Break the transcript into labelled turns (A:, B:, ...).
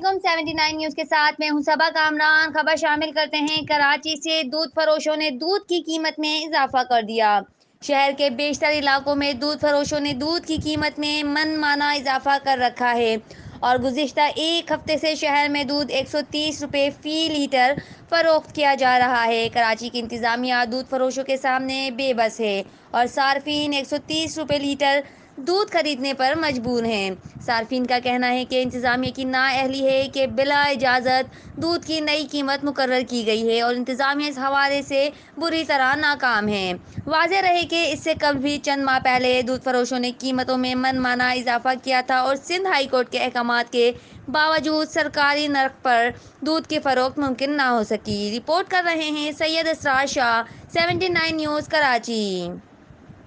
A: علیکم 79 نیوز کے ساتھ میں ہوں صبا کامران۔ خبر شامل کرتے ہیں۔ کراچی سے دودھ فروشوں نے دودھ کی قیمت میں اضافہ کر دیا۔ شہر کے بیشتر علاقوں میں دودھ فروشوں نے دودھ کی قیمت میں من مانا اضافہ کر رکھا ہے اور گزشتہ ایک ہفتے سے شہر میں دودھ 130 روپے فی لیٹر فروخت کیا جا رہا ہے۔ کراچی کی انتظامیہ دودھ فروشوں کے سامنے بے بس ہے اور صارفین 130 روپے لیٹر دودھ خریدنے پر مجبور ہیں۔ صارفین کا کہنا ہے کہ انتظامیہ کی نااہلی ہے کہ بلا اجازت دودھ کی نئی قیمت مقرر کی گئی ہے اور انتظامیہ اس حوالے سے بری طرح ناکام ہے۔ واضح رہے کہ اس سے قبل بھی چند ماہ پہلے دودھ فروشوں نے قیمتوں میں من مانا اضافہ کیا تھا اور سندھ ہائی کورٹ کے احکامات کے باوجود سرکاری نرخ پر دودھ کی فروخت ممکن نہ ہو سکی۔ رپورٹ کر رہے ہیں سید اسرار شاہ، 79 نیوز کراچی۔